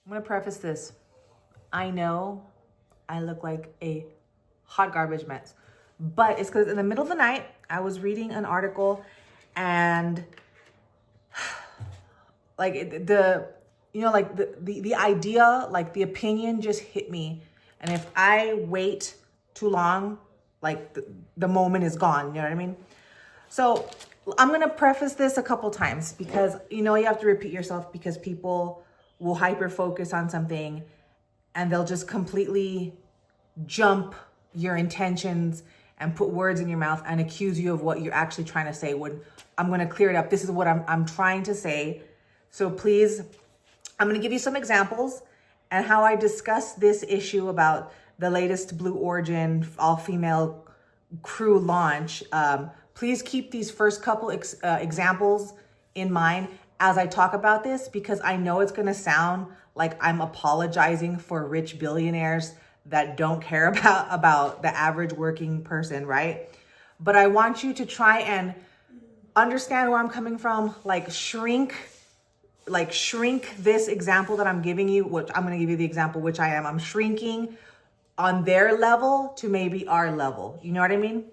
I'm gonna preface this. I know I look like a hot garbage mess, but it's because in the middle of the night, I was reading an article and like the idea, like the opinion just hit me. And if I wait too long, like the moment is gone, you know what I mean? So I'm gonna preface this a couple times because you have to repeat yourself because people will hyper focus on something and they'll just completely jump your intentions and put words in your mouth and accuse you of what you're actually trying to say. When I'm gonna clear it up, this is what I'm trying to say. So please, I'm gonna give you some examples and how I discuss this issue about the latest Blue Origin all-female crew launch. Please keep these first couple examples in mind as I talk about this, because I know it's gonna sound like I'm apologizing for rich billionaires that don't care about the average working person, right? But I want you to try and understand where I'm coming from, like shrink this example that I'm giving you, which I'm gonna give you the example, which I'm shrinking on their level to maybe our level. You know what I mean?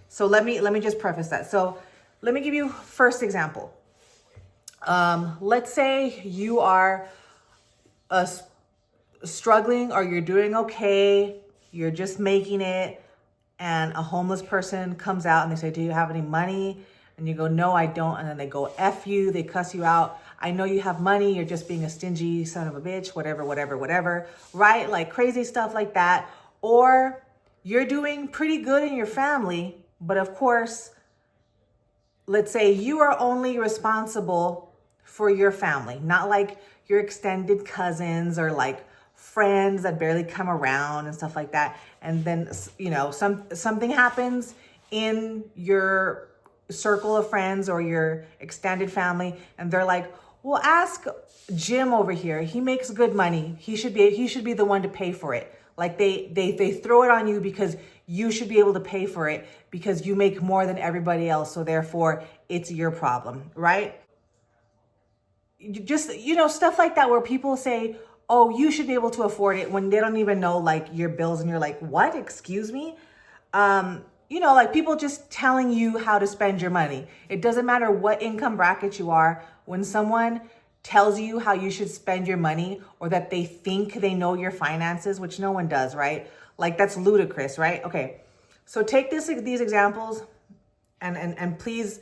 So let me just preface that. So let me give you first example. Let's say you are struggling or you're doing okay, you're just making it, and a homeless person comes out and they say, do you have any money? And you go, no, I don't. And then they go, F you, they cuss you out. I know you have money, you're just being a stingy son of a bitch, whatever, right? Like crazy stuff like that. Or you're doing pretty good in your family, but of course, let's say you are only responsible for your family, not like your extended cousins or like friends that barely come around and stuff like that. And then, something happens in your circle of friends or your extended family, and they're like, well, ask Jim over here. He makes good money. He should be the one to pay for it. Like they throw it on you because you should be able to pay for it because you make more than everybody else. So therefore it's your problem, right? Just, stuff like that where people say, oh, you should be able to afford it when they don't even know like your bills. And you're like, what? Excuse me? Like people just telling you how to spend your money. It doesn't matter what income bracket you are. When someone tells you how you should spend your money or that they think they know your finances, which no one does, right? Like that's ludicrous, right? Okay. So take these examples and please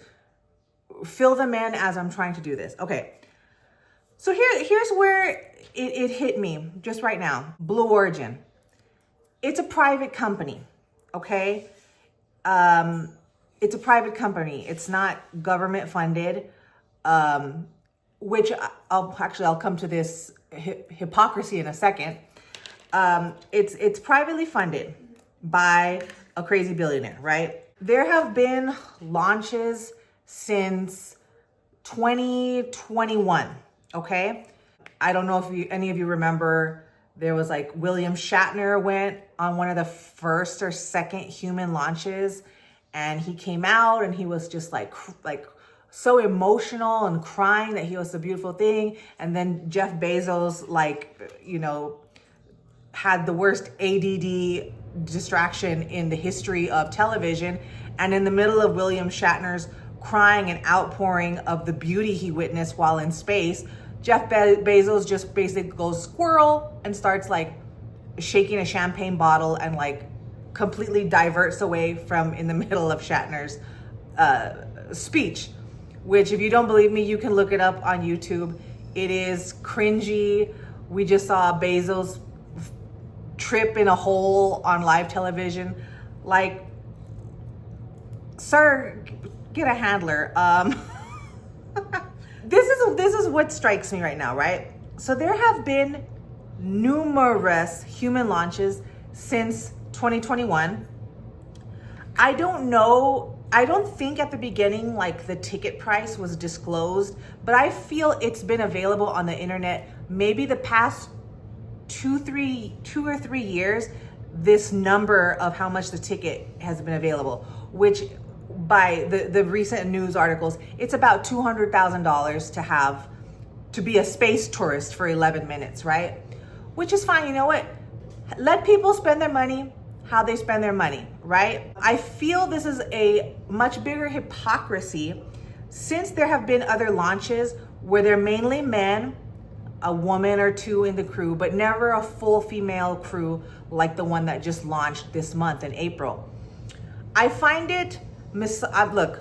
fill them in as I'm trying to do this. Okay. So here's where it hit me just right now. Blue Origin. It's a private company. Okay. It's a private company. It's not government funded, which I'll come to this hypocrisy in a second. It's privately funded by a crazy billionaire, right? There have been launches since 2021, okay? I don't know if any of you remember, there was like William Shatner went on one of the first or second human launches, and he came out and he was just like so emotional and crying that he was a beautiful thing. And then Jeff Bezos, had the worst ADD distraction in the history of television. And in the middle of William Shatner's crying and outpouring of the beauty he witnessed while in space, Jeff Bezos just basically goes squirrel and starts like shaking a champagne bottle and like completely diverts away from in the middle of Shatner's speech, which if you don't believe me, you can look it up on YouTube. It is cringy. We just saw Bezos trip in a hole on live television. Like, sir, get a handler. This is what strikes me right now, right? So there have been numerous human launches since 2021. I don't think at the beginning like the ticket price was disclosed, but I feel it's been available on the internet maybe the past 2 or 3 years. This number of how much the ticket has been available, which by the recent news articles, it's about $200,000 to be a space tourist for 11 minutes, right? Which is fine. You know what? Let people spend their money how they spend their money, right? I feel this is a much bigger hypocrisy since there have been other launches where they're mainly men, a woman or two in the crew, but never a full female crew like the one that just launched this month in April. I find it, look,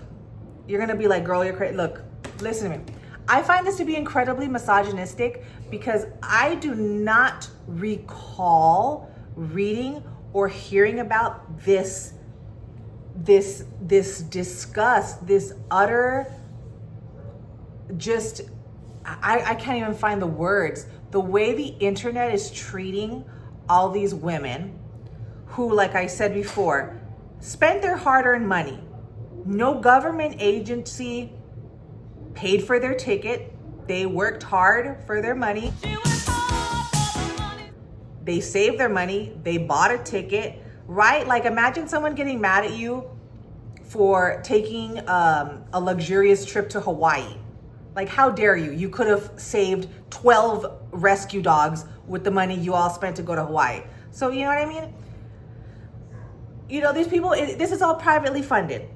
you're gonna be like, girl, you're crazy. Look, listen to me. I find this to be incredibly misogynistic because I do not recall reading or hearing about this disgust, this utter, just, I can't even find the words. The way the internet is treating all these women who, like I said before, spent their hard-earned money. No government agency paid for their ticket. They worked hard for their money. They saved their money. They bought a ticket, right? Like imagine someone getting mad at you for taking a luxurious trip to Hawaii. Like, how dare you? You could have saved 12 rescue dogs with the money you all spent to go to Hawaii. So, you know what I mean? You know, these people, this is all privately funded.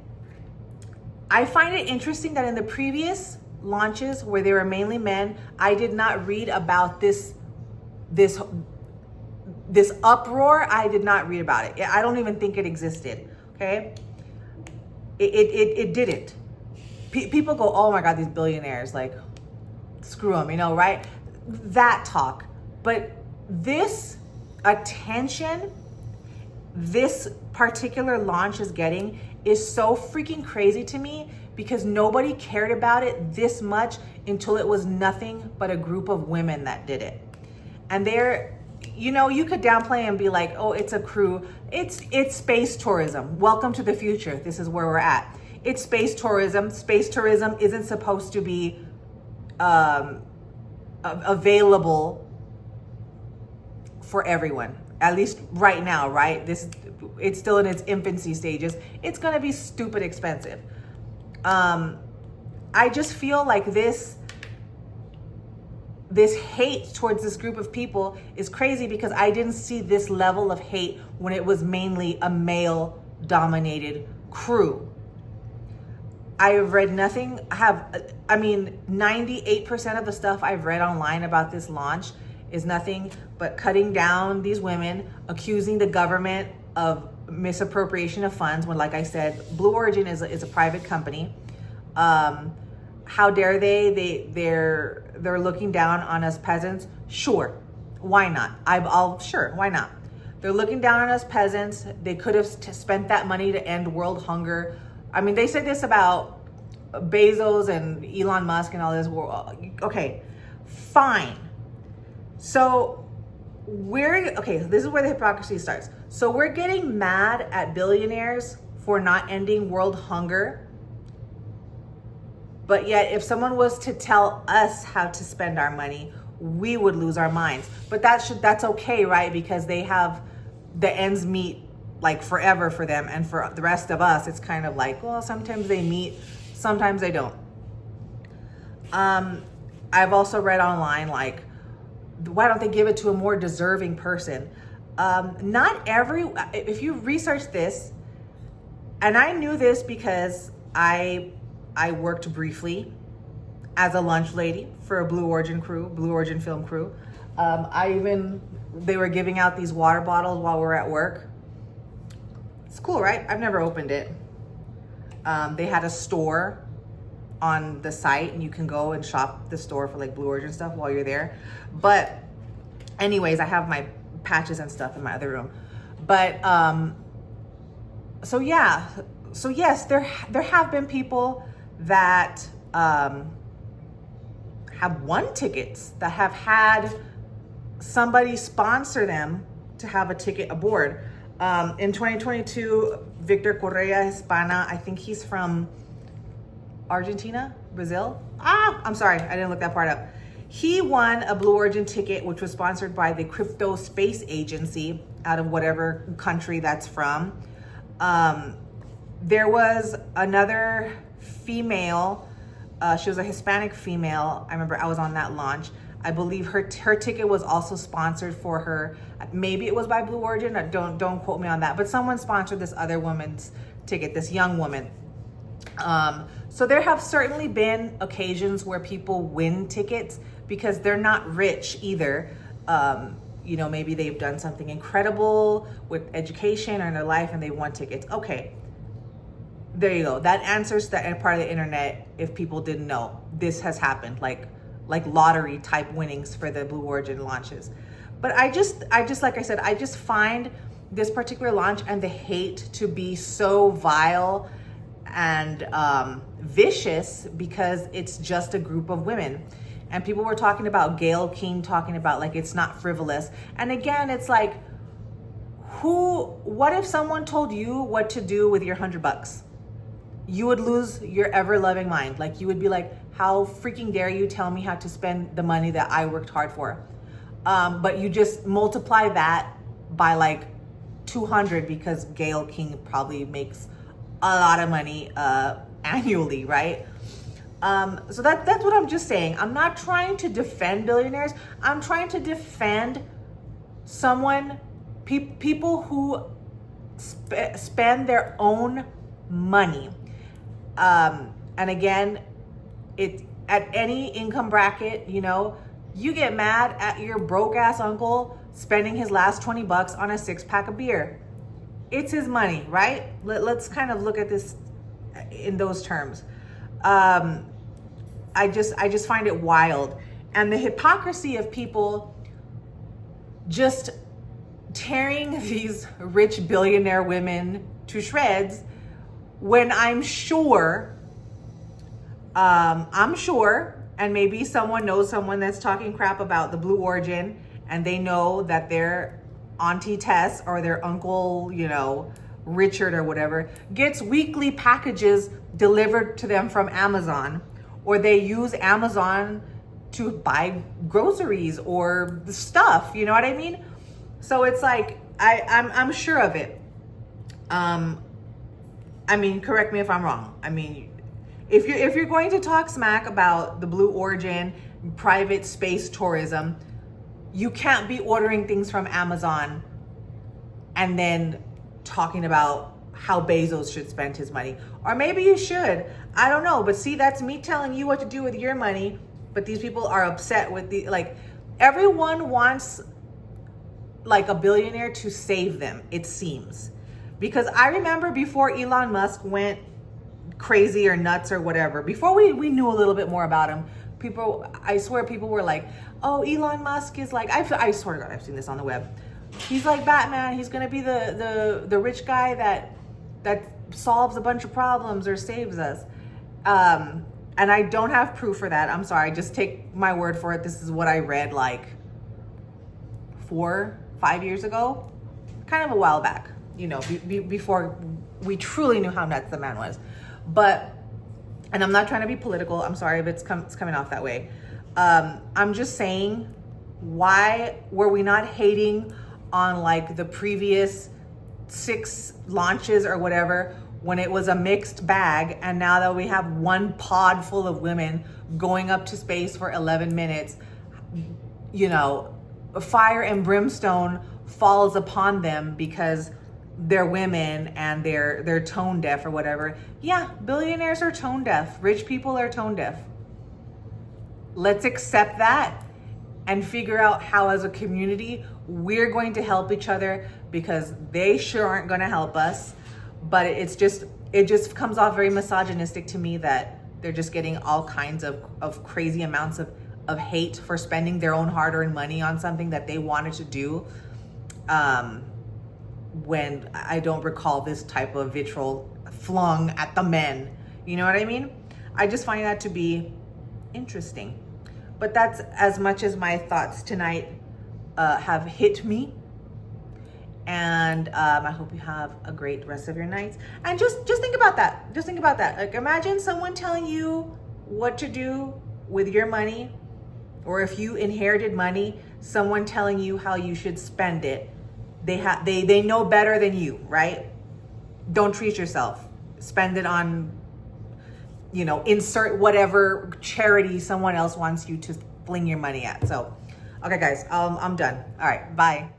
I find it interesting that in the previous launches where they were mainly men, I did not read about this uproar. I did not read about it. I don't even think it existed, okay? It didn't. People go, oh my God, these billionaires, like, screw them, you know, right? That talk. But this attention this particular launch is getting is so freaking crazy to me because nobody cared about it this much until it was nothing but a group of women that did it. And they're, you know, you could downplay and be like, oh, it's a crew. It's space tourism. Welcome to the future. This is where we're at. It's space tourism. Space tourism isn't supposed to be available for everyone, at least right now, right? It's still in its infancy stages. It's gonna be stupid expensive. I just feel like this hate towards this group of people is crazy because I didn't see this level of hate when it was mainly a male-dominated crew. I've read nothing, 98% of the stuff I've read online about this launch is nothing but cutting down these women, accusing the government of misappropriation of funds when, like I said, Blue Origin is a private company. How dare they? They're looking down on us peasants. Sure, why not? Sure, why not? They're looking down on us peasants. They could have spent that money to end world hunger. I mean, they said this about Bezos and Elon Musk and all this. Okay, fine. So this is where the hypocrisy starts. So we're getting mad at billionaires for not ending world hunger. But yet if someone was to tell us how to spend our money, we would lose our minds. But that's okay, right? Because they have the ends meet like forever for them. And for the rest of us, it's kind of like, well, sometimes they meet, sometimes they don't. I've also read online, like, why don't they give it to a more deserving person? If you research this, and I knew this because I worked briefly as a lunch lady for a Blue Origin film crew. They were giving out these water bottles while we were at work. It's cool, right? I've never opened it. They had a store on the site and you can go and shop the store for like Blue Origin stuff while you're there. But anyways, I have my patches and stuff in my other room. But so yes, there have been people that have won tickets, that have had somebody sponsor them to have a ticket aboard. In 2022, Victor Correa Hispana, I think he's from Argentina, Brazil. I'm sorry, I didn't look that part up. He won a Blue Origin ticket, which was sponsored by the Crypto Space Agency out of whatever country that's from. There was another female She was a Hispanic female. I remember I was on that launch. I believe her ticket was also sponsored for her. Maybe it was by Blue Origin. Don't quote me on that. But someone sponsored this other woman's ticket, this young woman. So there have certainly been occasions where people win tickets because they're not rich either. Maybe they've done something incredible with education or in their life and they won tickets. Okay, there you go. That answers that part of the internet. If people didn't know, this has happened, like lottery type winnings for the Blue Origin launches. But I just like I said, I just find this particular launch and the hate to be so vile and vicious because it's just a group of women. And people were talking about Gayle King talking about like it's not frivolous. And again, it's like, what if someone told you what to do with your $100? You would lose your ever-loving mind. Like you would be like, how freaking dare you tell me how to spend the money that I worked hard for? But you just multiply that by like 200 because Gayle King probably makes a lot of money annually, right? So that's what I'm just saying. I'm not trying to defend billionaires. I'm trying to defend people who spend their own money. And again, it at any income bracket, you get mad at your broke ass uncle spending his last $20 on a 6-pack of beer. It's his money, right? Let's kind of look at this in those terms. I just find it wild. And the hypocrisy of people just tearing these rich billionaire women to shreds when I'm sure, and maybe someone knows someone that's talking crap about the Blue Origin and they know that their Auntie Tess or their uncle, Richard or whatever, gets weekly packages delivered to them from Amazon, or they use Amazon to buy groceries or stuff, you know what I mean? So it's like, I'm sure of it. Correct me if I'm wrong. If you're going to talk smack about the Blue Origin, private space tourism, you can't be ordering things from Amazon and then talking about how Bezos should spend his money. Or maybe you should. I don't know. But see, that's me telling you what to do with your money. But these people are upset with everyone wants a billionaire to save them, it seems. Because I remember before Elon Musk went crazy or nuts or whatever, before we knew a little bit more about him, I swear people were like, oh, Elon Musk is I swear to God, I've seen this on the web. He's like Batman. He's going to be the rich guy that solves a bunch of problems or saves us. And I don't have proof for that. I'm sorry. Just take my word for it. This is what I read 4-5 years ago, kind of a while back, before we truly knew how nuts the man was. And I'm not trying to be political. I'm sorry if it's coming off that way. I'm just saying, why were we not hating on the previous 6 launches or whatever when it was a mixed bag, and now that we have one pod full of women going up to space for 11 minutes, fire and brimstone falls upon them because they're women and they're tone deaf or whatever. Yeah, billionaires are tone deaf. Rich people are tone deaf. Let's accept that and figure out how as a community we're going to help each other, because they sure aren't going to help us. But it just comes off very misogynistic to me that they're just getting all kinds of crazy amounts of hate for spending their own hard-earned money on something that they wanted to do. When I don't recall this type of vitriol flung at the men. You know what I mean? I just find that to be interesting. But that's as much as my thoughts tonight have hit me. And I hope you have a great rest of your nights. And just think about that. Just think about that. Imagine someone telling you what to do with your money, or if you inherited money, someone telling you how you should spend it. They know better than you, right? Don't treat yourself. Spend it on you know, insert whatever charity someone else wants you to fling your money at. So, okay, guys, I'm done. All right, bye.